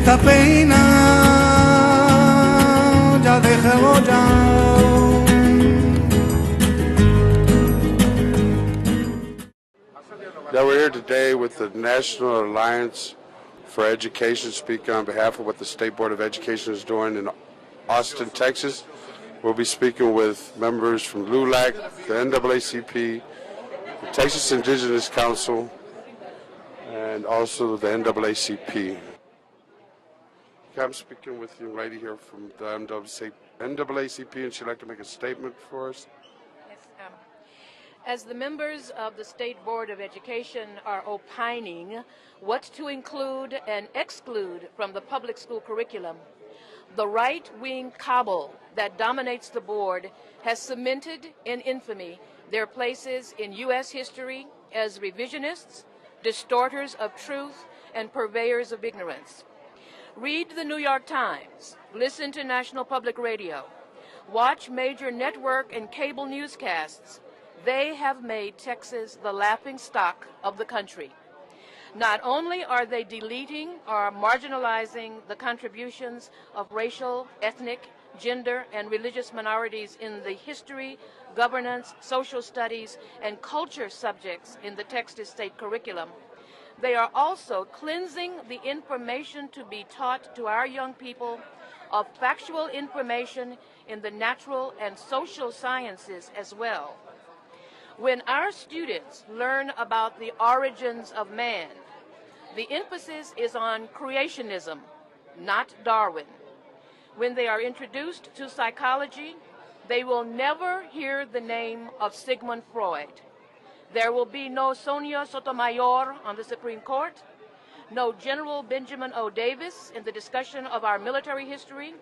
esta pena ya dejemos ya. Now we're here today with the National Alliance for Education, speaking on behalf of what the State Board of Education is doing in Austin, Texas. We'll be speaking with members from LULAC, the NAACP, the Texas Indigenous Council, and also the NAACP. I'm speaking with a young lady here from the NAACP, and she'd like to make a statement for us. Yes, as the members of the State Board of Education are opining what to include and exclude from the public school curriculum, the right-wing cabal that dominates the board has cemented in infamy their places in U.S. history as revisionists, distorters of truth, and purveyors of ignorance. Read the New York Times, listen to National Public Radio, watch major network and cable newscasts. They have made Texas the laughingstock of the country. Not only are they deleting or marginalizing the contributions of racial, ethnic, gender, and religious minorities in the history, governance, social studies, and culture subjects in the Texas state curriculum, they are also cleansing the information to be taught to our young people of factual information in the natural and social sciences as well. When our students learn about the origins of man, the emphasis is on creationism, not Darwin. When they are introduced to psychology, they will never hear the name of Sigmund Freud. There will be no Sonia Sotomayor on the Supreme Court, no General Benjamin O. Davis in the discussion of our military history.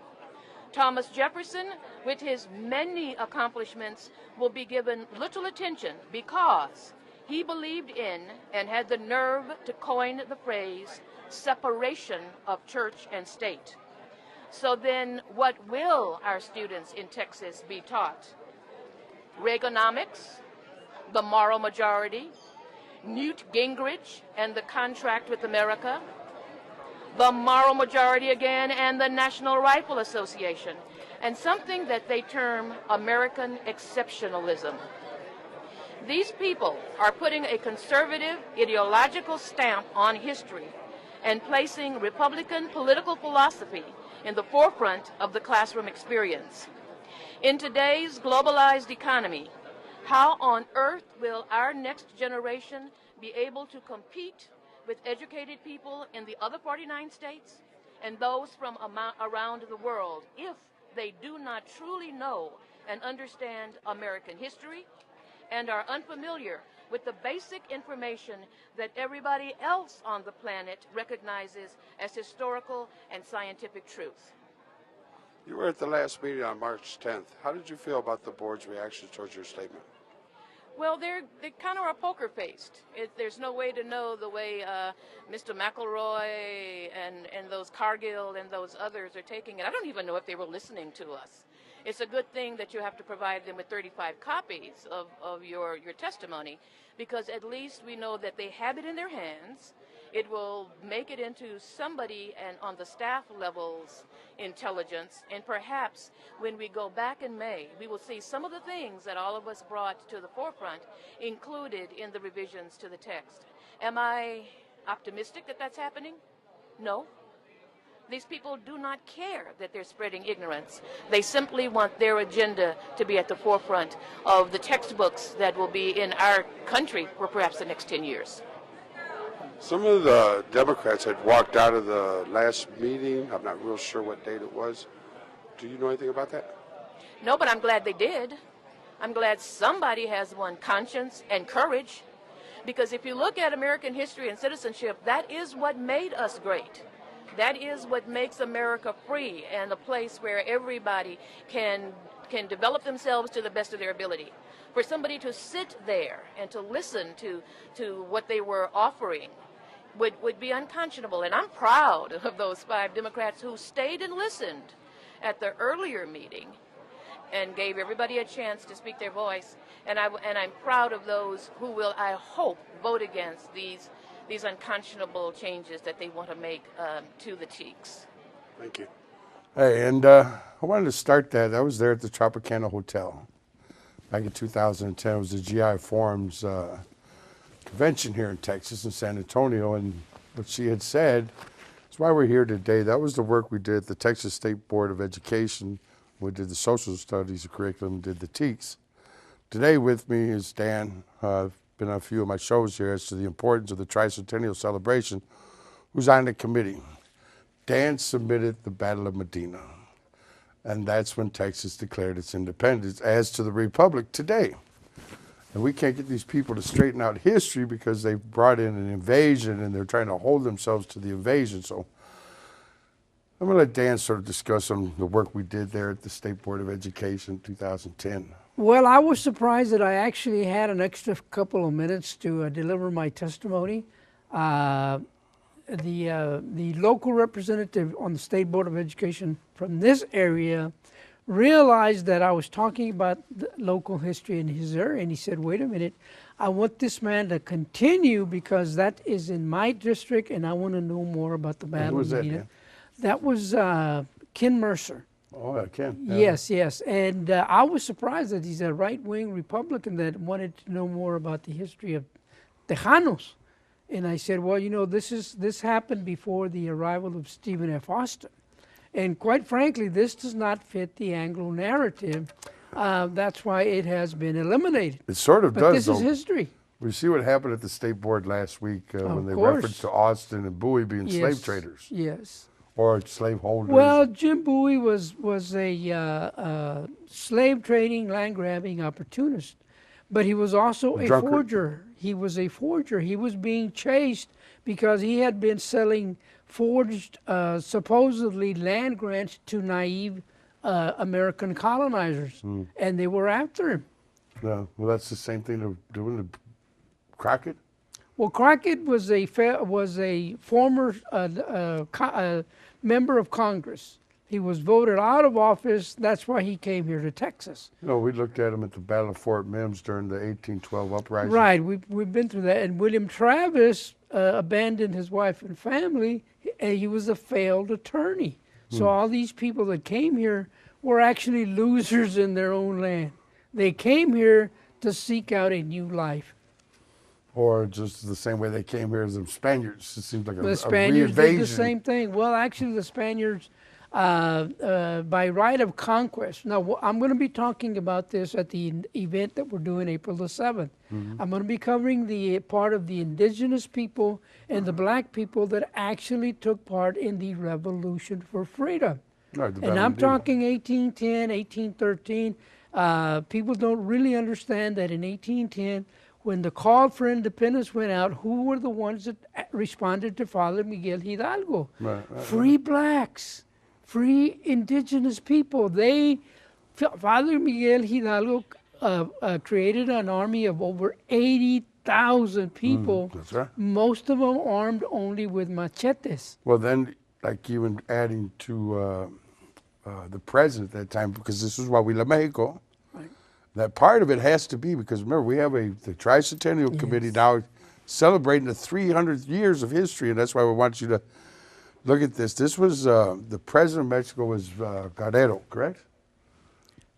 Thomas Jefferson, with his many accomplishments, will be given little attention because he believed in and had the nerve to coin the phrase separation of church and state. So then what will our students in Texas be taught? Reaganomics, the moral majority, Newt Gingrich and the contract with America, the moral majority again, and the National Rifle Association, and something that they term American exceptionalism. These people are putting a conservative ideological stamp on history and placing Republican political philosophy in the forefront of the classroom experience. In today's globalized economy, how on earth will our next generation be able to compete with educated people in the other 49 states and those from around the world if they do not truly know and understand American history and are unfamiliar with the basic information that everybody else on the planet recognizes as historical and scientific truth? You were at the last meeting on March 10th. How did you feel about the board's reaction towards your statement? Well, they kind of are poker-faced. There's no way to know the way Mr. McElroy and those Cargill and those others are taking it. I don't even know if they were listening to us. It's a good thing that you have to provide them with 35 copies of your testimony, because at least we know that they have it in their hands. It will make it into somebody and on the staff level's intelligence, and perhaps when we go back in May, we will see some of the things that all of us brought to the forefront included in the revisions to the text. Am I optimistic that that's happening? No. These people do not care that they're spreading ignorance. They simply want their agenda to be at the forefront of the textbooks that will be in our country for perhaps the next 10 years. Some of the Democrats had walked out of the last meeting. I'm not real sure what date it was. Do you know anything about that? No, but I'm glad they did. I'm glad somebody has one conscience and courage, because if you look at American history and citizenship, that is what made us great. That is what makes America free and a place where everybody can develop themselves to the best of their ability. For somebody to sit there and to listen to what they were offering would be unconscionable. And I'm proud of those 5 Democrats who stayed and listened at the earlier meeting and gave everybody a chance to speak their voice. And I'm proud of those who will, I hope, vote against these these unconscionable changes that they want to make to the Cheeks. Thank you. Hey, and I wanted to start that. I was there at the Tropicana Hotel back in 2010. It was the GI Forum's convention here in Texas, in San Antonio, and what she had said is why we're here today. That was the work we did at the Texas State Board of Education. We did the social studies curriculum, did the TEKS. Today with me is Dan. I've been on a few of my shows here as to the importance of the tricentennial celebration, who's on the committee. Dan submitted the Battle of Medina, and that's when Texas declared its independence as to the Republic today. And we can't get these people to straighten out history because they brought in an invasion and they're trying to hold themselves to the invasion. So I'm going to let Dan sort of discuss some of the work we did there at the State Board of Education in 2010. Well, I was surprised that I actually had an extra couple of minutes to deliver my testimony. The local representative on the State Board of Education from this area realized that I was talking about the local history in his area, and he said, wait a minute, I want this man to continue because that is in my district and I want to know more about the Battle of Medina. That was Ken Mercer. Oh, yeah, Ken. Yeah. Yes, yes. And I was surprised that he's a right-wing Republican that wanted to know more about the history of Tejanos. And I said, well, you know, this happened before the arrival of Stephen F. Austin. And quite frankly, this does not fit the Anglo narrative. That's why it has been eliminated. It sort of does, this though. Is history. We see what happened at the State Board last week when they referenced to Austin and Bowie being slave traders. Yes. Or slave holders. Well, Jim Bowie was a slave trading, land grabbing opportunist, but he was also a forger. He was a forger. He was being chased because he had been selling forged, supposedly land grants to naive American colonizers, and they were after him. Yeah, well, that's the same thing they're doing to Crockett. Well, Crockett was a former member of Congress. He was voted out of office. That's why he came here to Texas. You know, we looked at him at the Battle of Fort Mims during the 1812 uprising. Right, we've been through that. And William Travis abandoned his wife and family. He was a failed attorney. So all these people that came here were actually losers in their own land. They came here to seek out a new life. Or just the same way they came here as the Spaniards. It seems like the Spaniards re-invasion. did the same thing. Well, actually, the Spaniards, by right of conquest. Now, I'm going to be talking about this at the event that we're doing April the 7th. I'm going to be covering the part of the indigenous people and the black people that actually took part in the Revolution for Freedom. Right, and I'm talking 1810, 1813. People don't really understand that in 1810, when the call for independence went out, who were the ones that responded to Father Miguel Hidalgo? Free blacks, free indigenous people. Father Miguel Hidalgo created an army of over 80,000 people. That's right. Most of them armed only with machetes. Well, then, like even adding to the president at that time, because this is Huahuila, Mexico. That part of it has to be because remember we have the Tricentennial Committee now celebrating the 300 years of history, and that's why we want you to look at this. This was the president of Mexico was Guerrero, correct?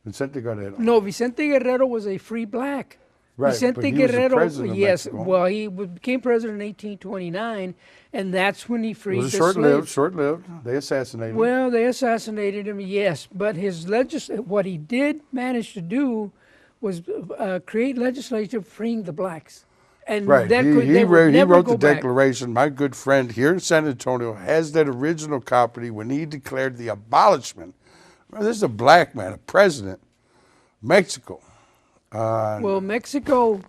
Vicente Guerrero. No, Vicente Guerrero was a free black. Right, Vicente Guerrero, yes, well, he became president in 1829, and that's when he freed the slaves. It was short-lived. They assassinated him. Well, they assassinated him, yes, but what he did manage to do was create legislation freeing the blacks. And right, he wrote the back. Declaration. My good friend here in San Antonio has that original copy when he declared the abolishment. Remember, this is a black man, a president, Mexico. Well, Mexico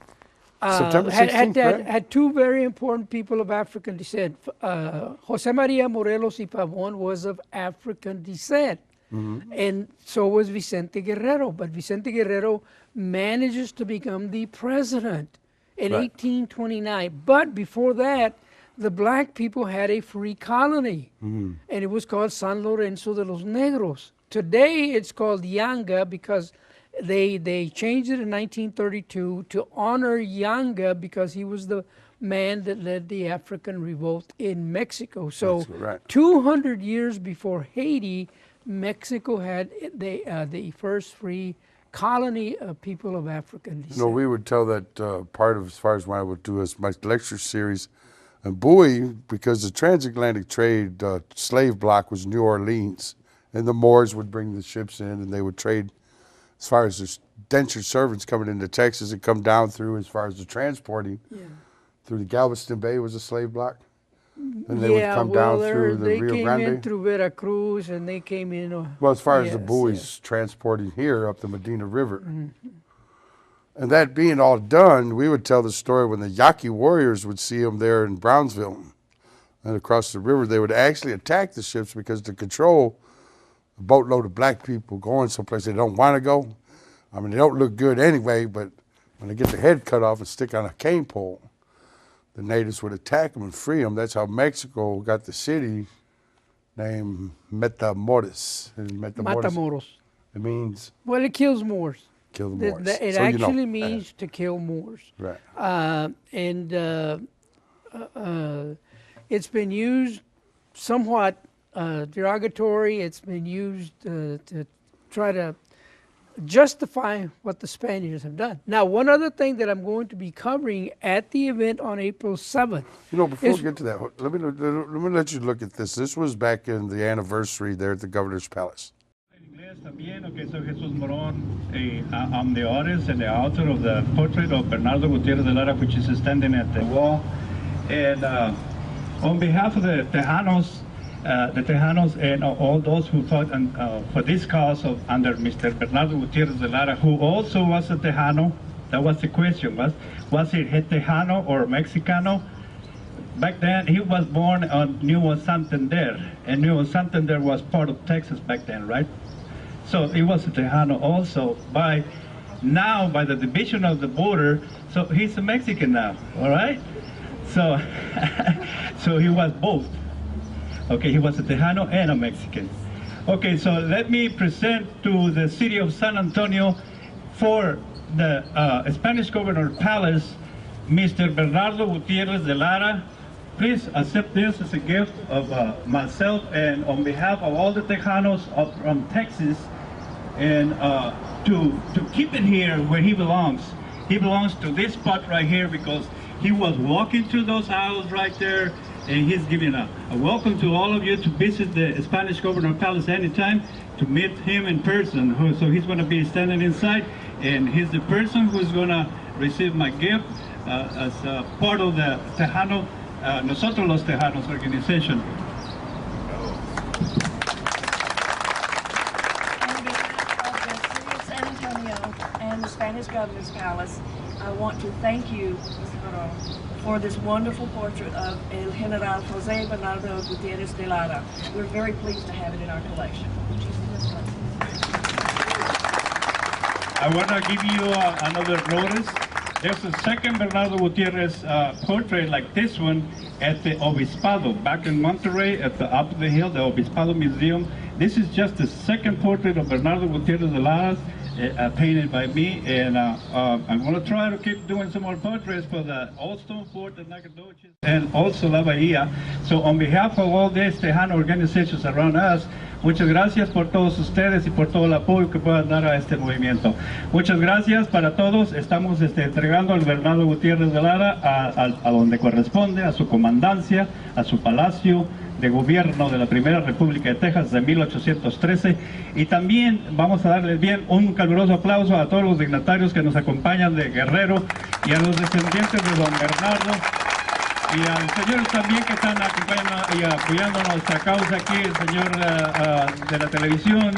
had two very important people of African descent. Jose Maria Morelos y Pavón was of African descent. And so was Vicente Guerrero. But Vicente Guerrero manages to become the president in 1829. But before that, the black people had a free colony. And it was called San Lorenzo de los Negros. Today, it's called Yanga because they changed it in 1932 to honor Yanga because he was the man that led the African revolt in Mexico. So That's right. 200 years before Haiti, Mexico had the first free colony of people of African descent. You know, we would tell that part of, as far as what I would do as my lecture series, and Bowie, because the transatlantic trade slave block was New Orleans, and the Moors would bring the ships in, and they would trade as far as the indentured servants coming into Texas and come down through as far as the transporting. Yeah. Through the Galveston Bay was a slave block. And they would come down through the they Rio came Grande. in through Veracruz, and they came in. Well, as far as the yes, buoys transporting here up the Medina River. And that being all done, we would tell the story when the Yaqui warriors would see them there in Brownsville and across the river, they would actually attack the ships because to control a boatload of black people going someplace they don't want to go. I mean, they don't look good anyway, but when they get their head cut off and stick on a cane pole, the natives would attack them and free them. That's how Mexico got the city named Matamoros. And Matamoros. It means Well, it kills Moors. kill the Moors. It So you actually know. means to kill Moors. Right. It's been used somewhat derogatory. It's been used to try to justify what the Spaniards have done. Now, one other thing that I'm going to be covering at the event on April 7th. You know, before we get to that, let me let you look at this. This was back in the anniversary there at the Governor's Palace. También, okay, so Jesús Morón, I'm the artist and the author of the portrait of Bernardo Gutierrez de Lara, which is standing at the wall. And on behalf of the Tejanos and all those who fought for this cause under Mr. Bernardo Gutierrez de Lara, who also was a Tejano, that was the question, was he Tejano or Mexicano? Back then, he was born on Nuevo Santander, and Nuevo Santander was part of Texas back then, right? So he was a Tejano also. By the division of the border, so he's a Mexican now, all right? So, so he was both. Okay, he was a Tejano and a Mexican. Okay, so let me present to the city of San Antonio for the Spanish Governor Palace, Mr. Bernardo Gutierrez de Lara. Please accept this as a gift of myself and on behalf of all the Tejanos from Texas, and to keep it here where he belongs. He belongs to this spot right here because he was walking through those aisles right there, and he's giving a welcome to all of you to visit the Spanish Governor Palace anytime, to meet him in person. So he's going to be standing inside, and he's the person who's going to receive my gift as part of the Tejano, Nosotros los Tejanos organization. And the Spanish Governor's Palace, I want to thank you, Mr. Morón, for this wonderful portrait of El General José Bernardo Gutierrez de Lara. We're very pleased to have it in our collection. I want to give you another notice. There's a second Bernardo Gutierrez portrait like this one at the Obispado, back in Monterrey, at the up the hill, the Obispado Museum. This is just the second portrait of Bernardo Gutierrez de Lara, painted by me, and I'm going to try to keep doing some more portraits for the Old Stone Fort, the Nacogdoches, and also La Bahía. So on behalf of all these Tejano organizations around us, muchas gracias por todos ustedes y por todo el apoyo que puedan dar a este movimiento. Muchas gracias para todos. Estamos entregando al Bernardo Gutierrez de Lara a donde corresponde, a su comandancia, a su palacio de gobierno de la Primera República de Texas de 1813, y también vamos a darles bien un caluroso aplauso a todos los dignatarios que nos acompañan de Guerrero y a los descendientes de don Bernardo y a los señores también que están acompañando y apoyando nuestra causa aquí, el señor de la televisión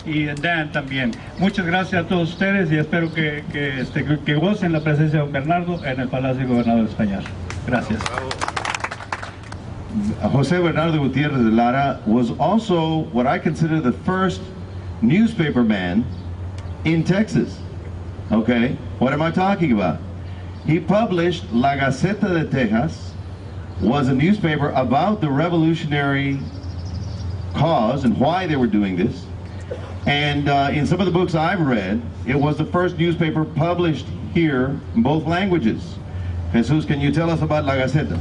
y Dan también. Muchas gracias a todos ustedes y espero que gocen la presencia de don Bernardo en el Palacio de Gobernador Español. Gracias. José Bernardo Gutierrez de Lara was also what I consider the first newspaper man in Texas. Okay, what am I talking about? He published La Gaceta de Texas, was a newspaper about the revolutionary cause and why they were doing this. And in some of the books I've read, it was the first newspaper published here in both languages. Jesus, can you tell us about La Gaceta?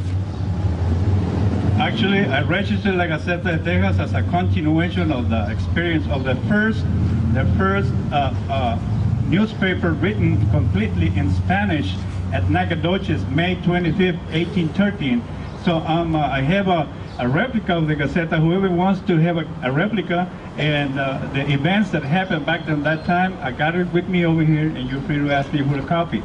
Actually, I registered La Gaceta de Texas as a continuation of the experience of the first newspaper written completely in Spanish at Nacogdoches, May 25th, 1813. So I have a replica of the Gaceta. Whoever wants to have a replica and the events that happened back in that time, I got it with me over here, and you're free to ask me for a copy.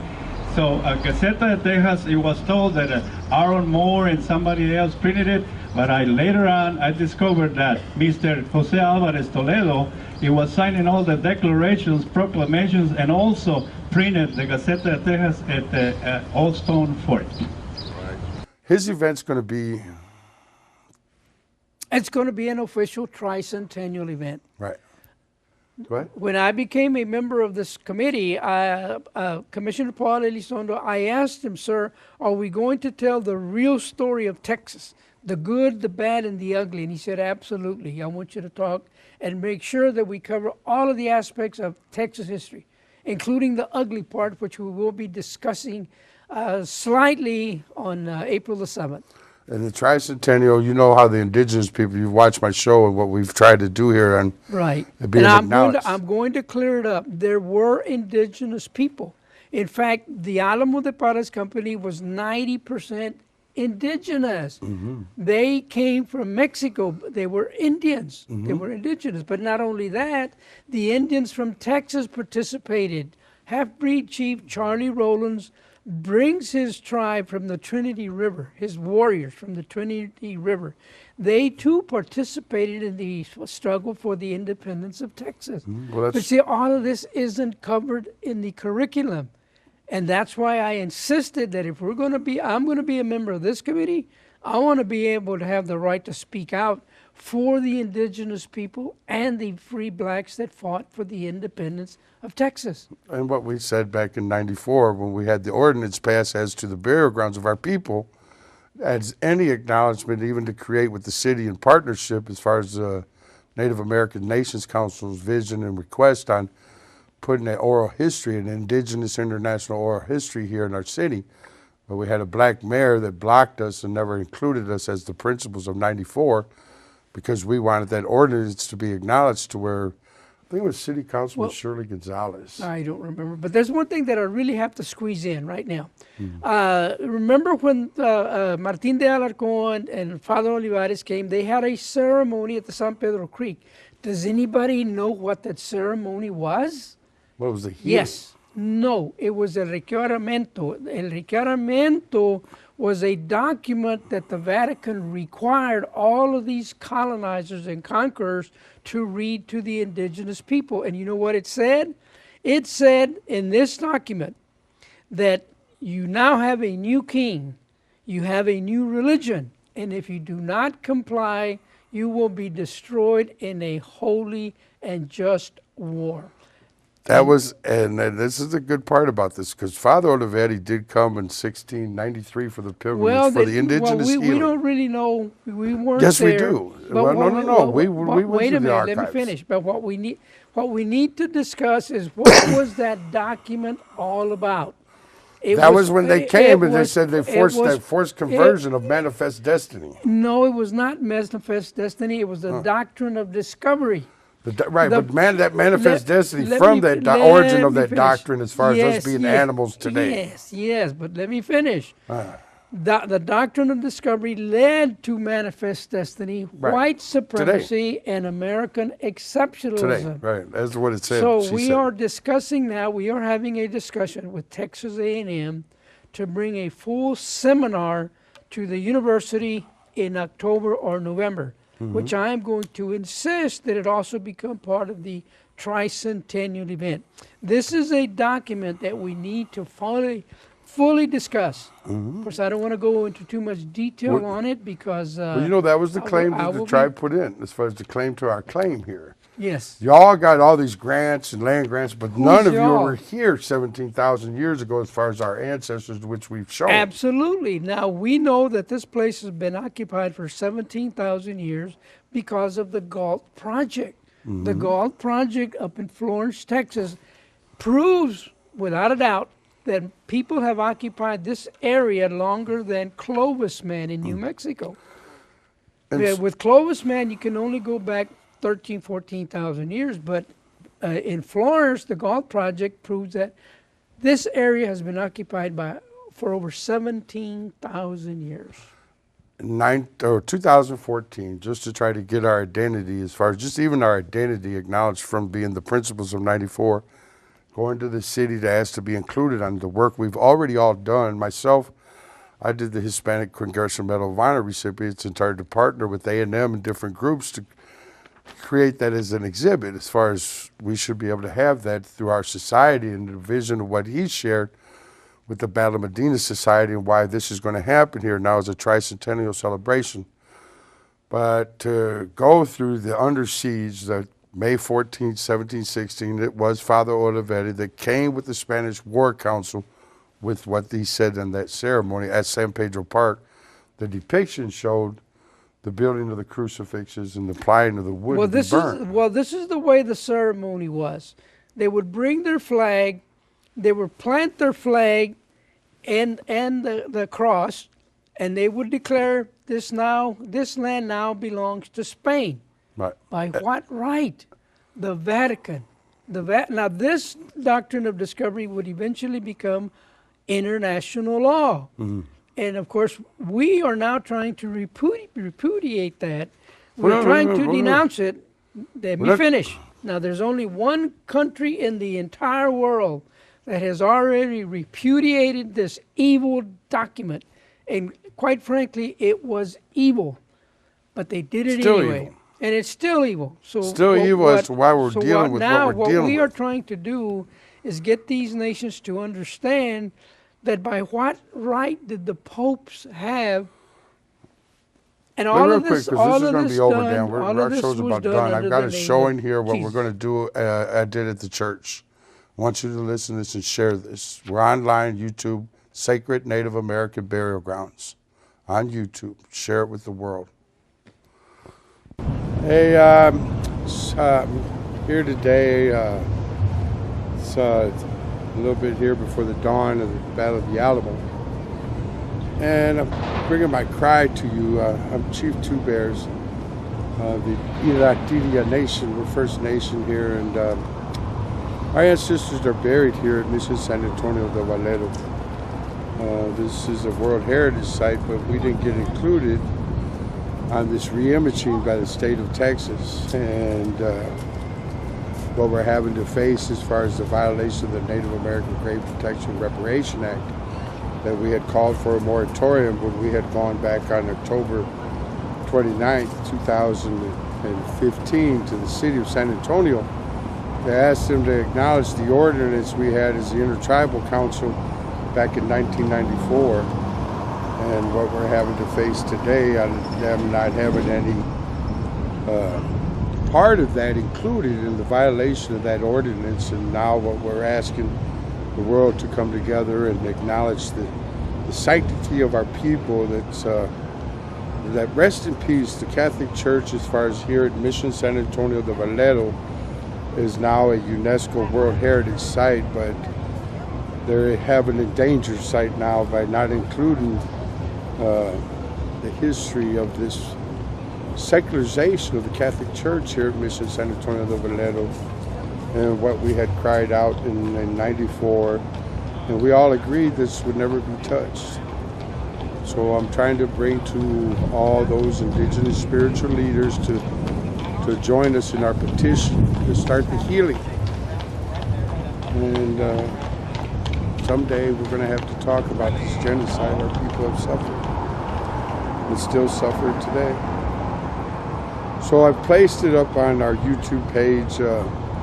So Gaceta de Texas, it was told that Aaron Moore and somebody else printed it, but later on I discovered that Mr. Jose Alvarez Toledo, he was signing all the declarations, proclamations, and also printed the Gaceta de Texas at the Old Stone Fort. His event's going to be... It's going to be an official tricentennial event. Right. What? When I became a member of this committee, Commissioner Paul Elizondo, I asked him, sir, are we going to tell the real story of Texas, the good, the bad, and the ugly? And he said, absolutely. I want you to talk and make sure that we cover all of the aspects of Texas history, including the ugly part, which we will be discussing slightly on April the 7th. And the tricentennial, you know how the indigenous people, you've watched my show and what we've tried to do here on right. being And acknowledged. I'm going to clear it up. There were indigenous people. In fact, the Alamo de Parras Company was 90% indigenous. Mm-hmm. They came from Mexico. They were Indians. Mm-hmm. They were indigenous. But not only that, the Indians from Texas participated. Half-breed chief Charlie Rowlands brings his tribe from the Trinity River, his warriors from the Trinity River. They too participated in the struggle for the independence of Texas. Well, but see, all of this isn't covered in the curriculum. And that's why I insisted that if we're going to be, I'm going to be a member of this committee, I want to be able to have the right to speak out for the indigenous people and the free blacks that fought for the independence of Texas. And what we said back in '94 when we had the ordinance passed as to the burial grounds of our people, as any acknowledgement even to create with the city in partnership as far as the Native American Nations Council's vision and request on putting an oral history, an indigenous international oral history here in our city. But we had a black mayor that blocked us and never included us as the principles of '94 because we wanted that ordinance to be acknowledged to where, I think it was City Councilman Shirley Gonzalez. I don't remember, but there's one thing that I really have to squeeze in right now. Remember when Martin de Alarcón and Father Olivares came, they had a ceremony at the San Pedro Creek. Does anybody know what that ceremony was? What was the healing? Yes. No, it was el requerimento. El requerimento was a document that the Vatican required all of these colonizers and conquerors to read to the indigenous people. And you know what it said? It said in this document that you now have a new king, you have a new religion, and if you do not comply, you will be destroyed in a holy and just war. That was, and this is the good part about this, because Father Olivetti did come in 1693 for the pilgrimage for the indigenous healing. We don't really know. We weren't yes, there. Yes, we do. Well, no. We went wait a minute. archives. Let me finish. But what we need to discuss is what was that document all about? That was when they came and they said they forced conversion of manifest destiny. No, it was not manifest destiny. It was the doctrine of discovery. That manifest destiny from that origin of that doctrine as far as us being animals today. Yes, but let me finish. The doctrine of discovery led to manifest destiny, white supremacy, and American exceptionalism. Today, right, that's what it said. So we are discussing now, we are having a discussion with Texas A&M to bring a full seminar to the university in October or November. Which I am going to insist that it also become part of the tricentennial event. This is a document that we need to fully discuss. Of course, I don't want to go into too much detail on it because... well, you know, that was the claim that the tribe put in, as far as the claim to our claim here. Yes. Y'all got all these grants and land grants, but none of you were here 17,000 years ago as far as our ancestors, which we've shown. Absolutely. Now, we know that this place has been occupied for 17,000 years because of the Galt Project. The Galt Project up in Florence, Texas, proves without a doubt that people have occupied this area longer than Clovis man in New Mexico. With Clovis man, you can only go back 13, 14,000 years, but in Florence, the Galt Project proves that this area has been occupied for over 17,000 years. 2014, just to try to get our identity, as far as just even our identity acknowledged from being the principles of 94, going to the city to ask to be included on the work we've already all done. Myself, I did the Hispanic Congressional Medal of Honor recipients and tried to partner with A&M and different groups to create that as an exhibit, as far as we should be able to have that through our society, and the vision of what he shared with the Battle of Medina Society and why this is going to happen here now as a tricentennial celebration. But to go through the under siege, the May 14, 1716, it was Father Olivetti that came with the Spanish War Council with what he said in that ceremony at San Pedro Park. The depiction showed the building of the crucifixes and the applying of the wood to be burnt. This is the way the ceremony was. They would bring their flag, they would plant their flag and the cross, and they would declare this land now belongs to Spain. Right. By what right? The Vatican. Now this doctrine of discovery would eventually become international law. Mm-hmm. And of course, we are now trying to repudiate that. We're trying to denounce it. Let me finish. Now, there's only one country in the entire world that has already repudiated this evil document. And quite frankly, it was evil. But they did it anyway. Evil. And it's still evil. So evil as to why we're dealing with what we're dealing with. Now, what we are trying to do is get these nations to understand that by what right did the popes have, and all of this, all of this done, all of this was done. I've got a showing here what we're going to do. I did at the church. I want you to listen to this and share this. We're online, YouTube, Sacred Native American Burial Grounds on YouTube. Share it with the world. Hey, here today. It's a little bit here before the dawn of the Battle of the Alamo. And I'm bringing my cry to you. I'm Chief Two Bears of the Iratidia Nation. We're First Nation here, and our ancestors are buried here at Mission San Antonio de Valero. This is a World Heritage Site, but we didn't get included on this re-imaging by the state of Texas. And what we're having to face as far as the violation of the Native American Grave Protection and Reparation Act, that we had called for a moratorium when we had gone back on October 29th, 2015 to the city of San Antonio to ask them to acknowledge the ordinance we had as the Intertribal Council back in 1994, and what we're having to face today on them not having any part of that included in the violation of that ordinance. And now what we're asking the world to come together and acknowledge the sanctity of our people, that rest in peace. The Catholic Church, as far as here at Mission San Antonio de Valero, is now a UNESCO World Heritage Site, but they have an endangered site now by not including the history of this secularization of the Catholic Church here at Mission San Antonio de Valero, and what we had cried out in 94, and we all agreed this would never be touched. So I'm trying to bring to all those indigenous spiritual leaders to join us in our petition to start the healing. And someday we're going to have to talk about this genocide our people have suffered and still suffer today. So I've placed it up on our YouTube page.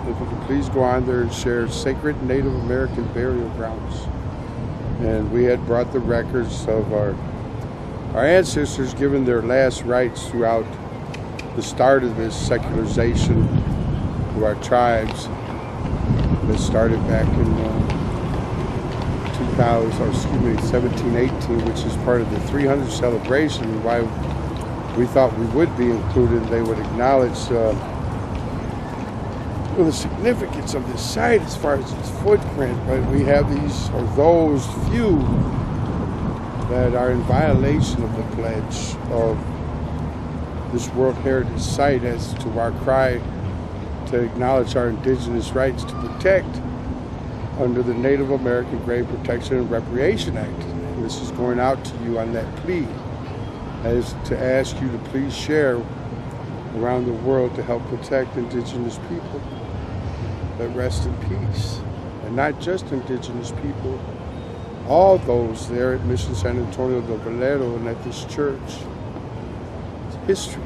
If you can please go on there and share Sacred Native American Burial Grounds. And we had brought the records of our ancestors giving their last rites throughout the start of this secularization of our tribes that started back in 1718, which is part of the 300 celebration. Why we thought we would be included, they would acknowledge Well, the significance of this site as far as its footprint, but we have these, or those few that are in violation of the pledge of this World Heritage Site as to our cry to acknowledge our indigenous rights to protect under the Native American Grave Protection and Recreation Act. And this is going out to you on that plea, as to ask you to please share around the world to help protect indigenous people that rest in peace. And not just indigenous people, all those there at Mission San Antonio de Valero and at this church. It's history.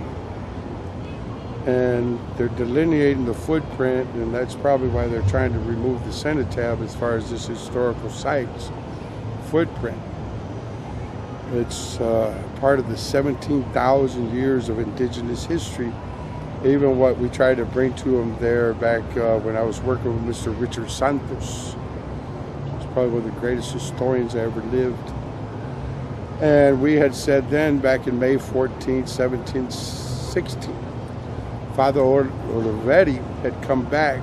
And they're delineating the footprint, and that's probably why they're trying to remove the cenotaph as far as this historical site's footprint. It's part of the 17,000 years of indigenous history. Even what we tried to bring to them there back when I was working with Mr. Richard Santos. He's probably one of the greatest historians that ever lived. And we had said then, back in May 14, 1716, Father Olivetti had come back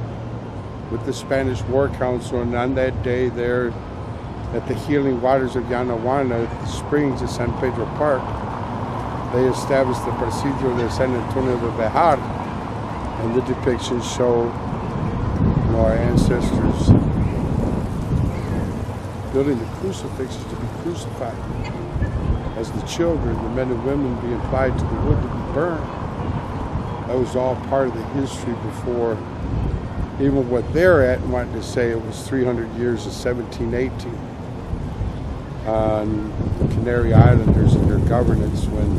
with the Spanish War Council, and on that day there at the healing waters of Yanaguana, the springs of San Pedro Park, they established the Presidio de San Antonio de Bejar, and the depictions show our ancestors building the crucifixes to be crucified, as the children, the men and women, be applied to the wood to be burned. That was all part of the history before even what they're at and wanting to say it was 300 years of 1718 on the Canary Islanders and their governance, when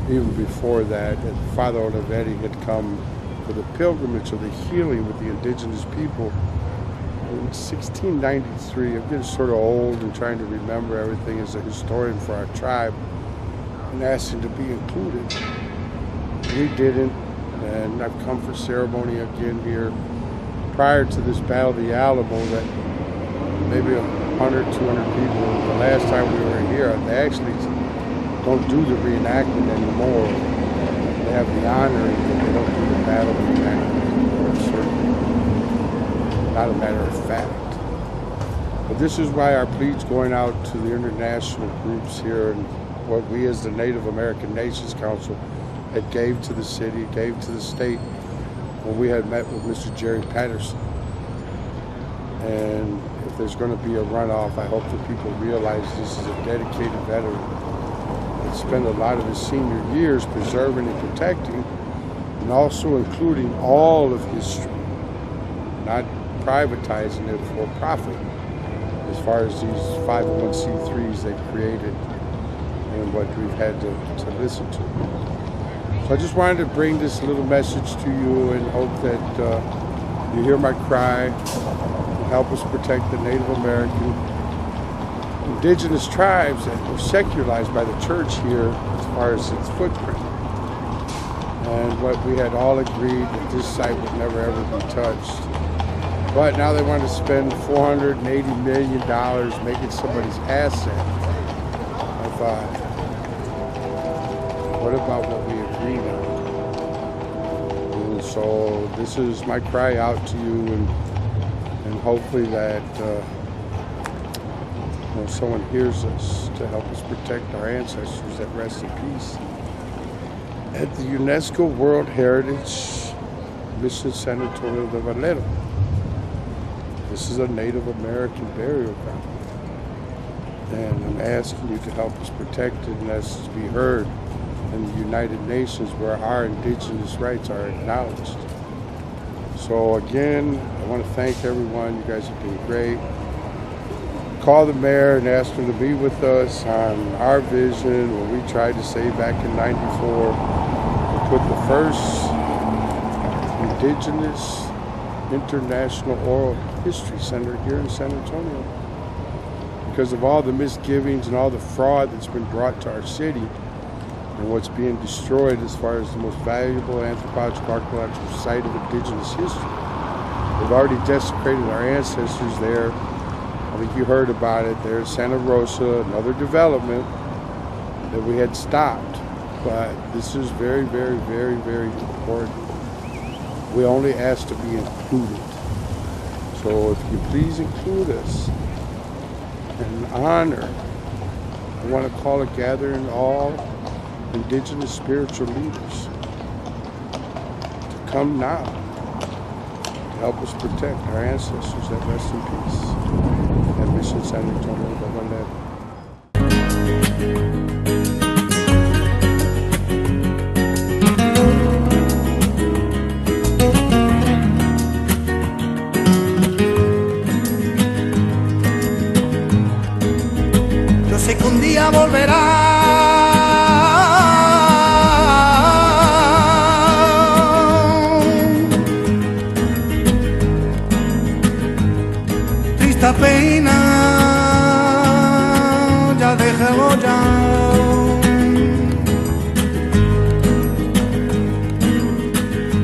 even before that, Father Olivetti had come for the pilgrimage of the healing with the indigenous people in 1693. I'm getting sort of old and trying to remember everything as a historian for our tribe and asking to be included. We didn't, and I've come for ceremony again here. Prior to this Battle of the Alamo, that maybe 100, 200 people, the last time we were here, they actually don't do the reenactment anymore. They have the honoring, but they don't do the battle reenactment. It's certainly not a matter of fact. But this is why our plea's going out to the international groups here, and what we as the Native American Nations Council had gave to the city, gave to the state when we had met with Mr. Jerry Patterson. And if there's going to be a runoff, I hope that people realize this is a dedicated veteran that spent a lot of his senior years preserving and protecting, and also including all of history, not privatizing it for profit, as far as these 501c3s they created and what we've had to listen to. So I just wanted to bring this little message to you and hope that you hear my cry and help us protect the Native American indigenous tribes that were secularized by the church here as far as its footprint. And what we had all agreed that this site would never ever be touched. But now they want to spend $480 million making somebody's asset. I thought, what about what we agreed on? And so this is my cry out to you, and hopefully that someone hears us to help us protect our ancestors that rest in peace. At the UNESCO World Heritage Mission San Antonio de Valero. This is a Native American burial ground. And I'm asking you to help us protect it and us to be heard in the United Nations, where our indigenous rights are acknowledged. So again, I want to thank everyone. You guys have been great. Call the mayor and ask him to be with us on our vision, what we tried to say back in '94, to put the first Indigenous International Oral History Center here in San Antonio. Because of all the misgivings and all the fraud that's been brought to our city and what's being destroyed as far as the most valuable anthropological archaeological site of indigenous history. They've already desecrated our ancestors there. I think you heard about it there at Santa Rosa, another development that we had stopped. But this is very, very, very, very important. We only ask to be included. So if you please include us and honor, I want to call a gathering all Indigenous spiritual leaders to come now to help us protect our ancestors that rest in peace at Mission San Antonio de Valera. Yo sé que un día volverá. Triste pena, ya déjalo ya.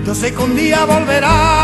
Yo sé que un día volverá.